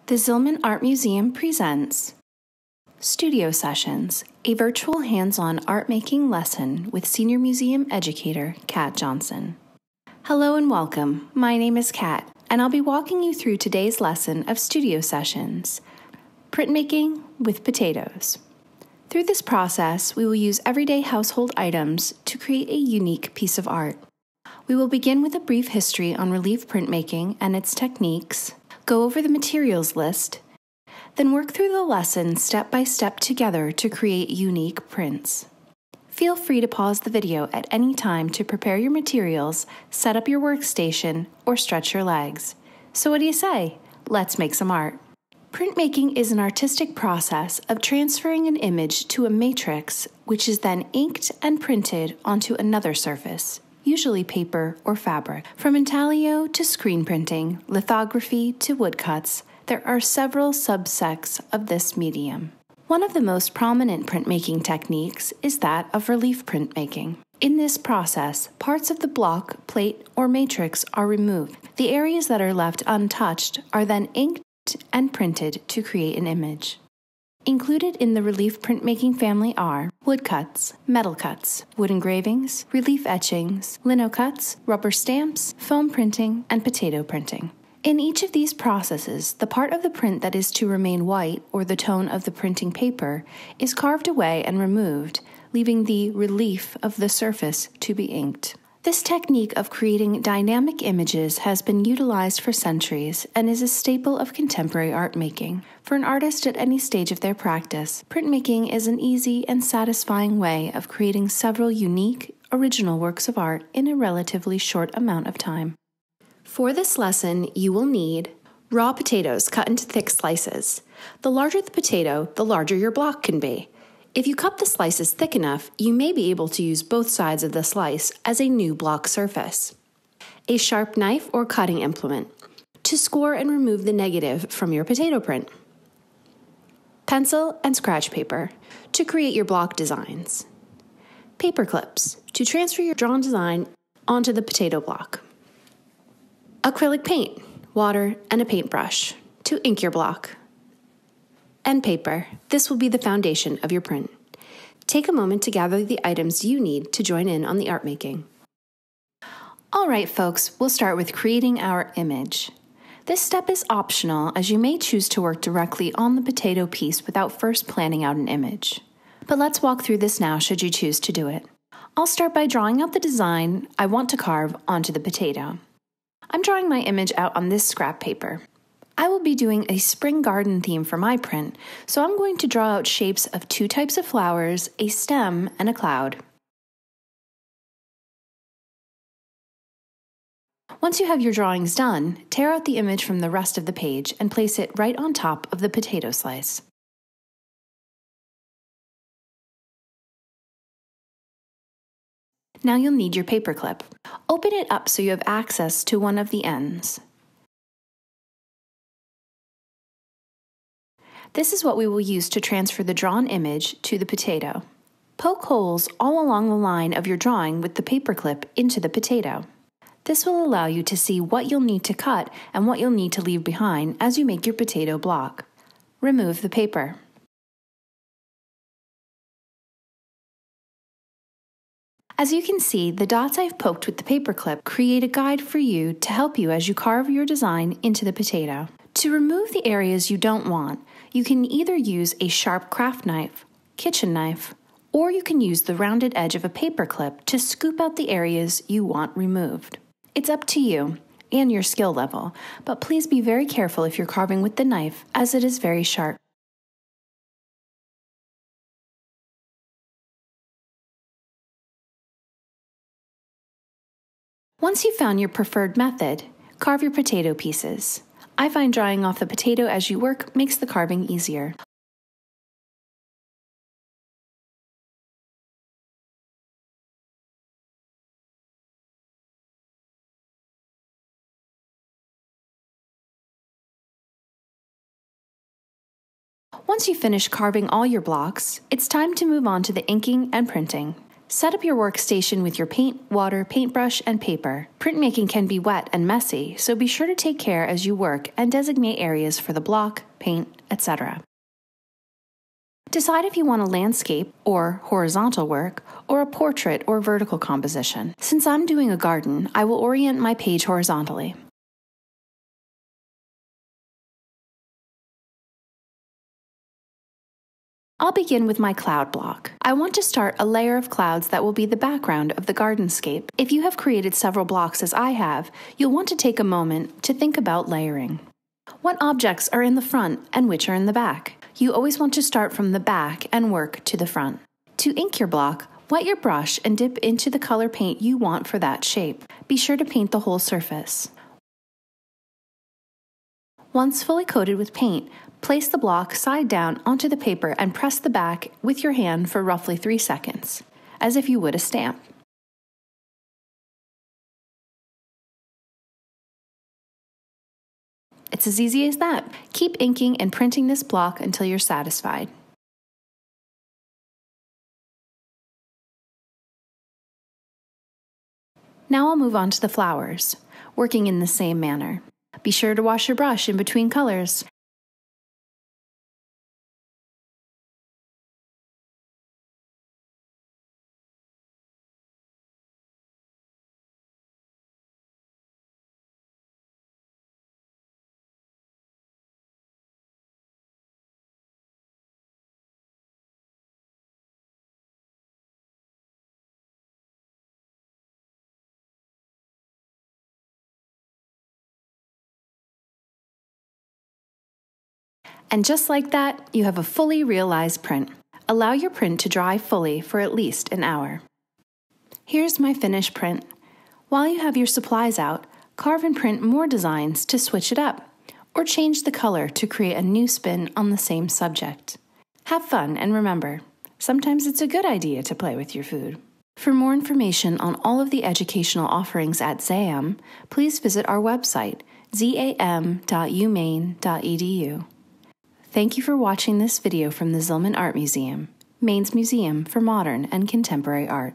The Zillman Art Museum presents Studio Sessions, a virtual hands-on art-making lesson with Senior Museum Educator Kat Johnson. Hello and welcome. My name is Kat, and I'll be walking you through today's lesson of Studio Sessions, Printmaking with Potatoes. Through this process, we will use everyday household items to create a unique piece of art. We will begin with a brief history on relief printmaking and its techniques, go over the materials list, then work through the lesson step by step together to create unique prints. Feel free to pause the video at any time to prepare your materials, set up your workstation, or stretch your legs. So what do you say? Let's make some art. Printmaking is an artistic process of transferring an image to a matrix, which is then inked and printed onto another surface, usually paper or fabric. From intaglio to screen printing, lithography to woodcuts, there are several subsects of this medium. One of the most prominent printmaking techniques is that of relief printmaking. In this process, parts of the block, plate, or matrix are removed. The areas that are left untouched are then inked and printed to create an image. Included in the relief printmaking family are woodcuts, metal cuts, wood engravings, relief etchings, lino cuts, rubber stamps, foam printing, and potato printing. In each of these processes, the part of the print that is to remain white, or the tone of the printing paper, is carved away and removed, leaving the relief of the surface to be inked. This technique of creating dynamic images has been utilized for centuries and is a staple of contemporary art making. For an artist at any stage of their practice, printmaking is an easy and satisfying way of creating several unique, original works of art in a relatively short amount of time. For this lesson, you will need raw potatoes cut into thick slices. The larger the potato, the larger your block can be. If you cut the slices thick enough, you may be able to use both sides of the slice as a new block surface. A sharp knife or cutting implement to score and remove the negative from your potato print. Pencil and scratch paper to create your block designs. Paper clips to transfer your drawn design onto the potato block. Acrylic paint, water, and a paintbrush to ink your block. And paper. This will be the foundation of your print. Take a moment to gather the items you need to join in on the art making. All right, folks, we'll start with creating our image. This step is optional, as you may choose to work directly on the potato piece without first planning out an image. But let's walk through this now should you choose to do it. I'll start by drawing out the design I want to carve onto the potato. I'm drawing my image out on this scrap paper. I will be doing a spring garden theme for my print, so I'm going to draw out shapes of two types of flowers, a stem, and a cloud. Once you have your drawings done, tear out the image from the rest of the page and place it right on top of the potato slice. Now you'll need your paper clip. Open it up so you have access to one of the ends. This is what we will use to transfer the drawn image to the potato. Poke holes all along the line of your drawing with the paper clip into the potato. This will allow you to see what you'll need to cut and what you'll need to leave behind as you make your potato block. Remove the paper. As you can see, the dots I've poked with the paper clip create a guide for you to help you as you carve your design into the potato. To remove the areas you don't want, you can either use a sharp craft knife, kitchen knife, or you can use the rounded edge of a paper clip to scoop out the areas you want removed. It's up to you and your skill level, but please be very careful if you're carving with the knife, as it is very sharp. Once you've found your preferred method, carve your potato pieces. I find drawing off the potato as you work makes the carving easier. Once you finish carving all your blocks, it's time to move on to the inking and printing. Set up your workstation with your paint, water, paintbrush, and paper. Printmaking can be wet and messy, so be sure to take care as you work and designate areas for the block, paint, etc. Decide if you want a landscape or horizontal work or a portrait or vertical composition. Since I'm doing a garden, I will orient my page horizontally. I'll begin with my cloud block. I want to start a layer of clouds that will be the background of the gardenscape. If you have created several blocks as I have, you'll want to take a moment to think about layering. What objects are in the front and which are in the back? You always want to start from the back and work to the front. To ink your block, wet your brush and dip into the color paint you want for that shape. Be sure to paint the whole surface. Once fully coated with paint, place the block side down onto the paper and press the back with your hand for roughly 3 seconds, as if you would a stamp. It's as easy as that. Keep inking and printing this block until you're satisfied. Now I'll move on to the flowers, working in the same manner. Be sure to wash your brush in between colors. And just like that, you have a fully realized print. Allow your print to dry fully for at least an hour. Here's my finished print. While you have your supplies out, carve and print more designs to switch it up, or change the color to create a new spin on the same subject. Have fun and remember, sometimes it's a good idea to play with your food. For more information on all of the educational offerings at ZAM, please visit our website, zam.umaine.edu. Thank you for watching this video from the Zillman Art Museum, Maine's museum for modern and contemporary art.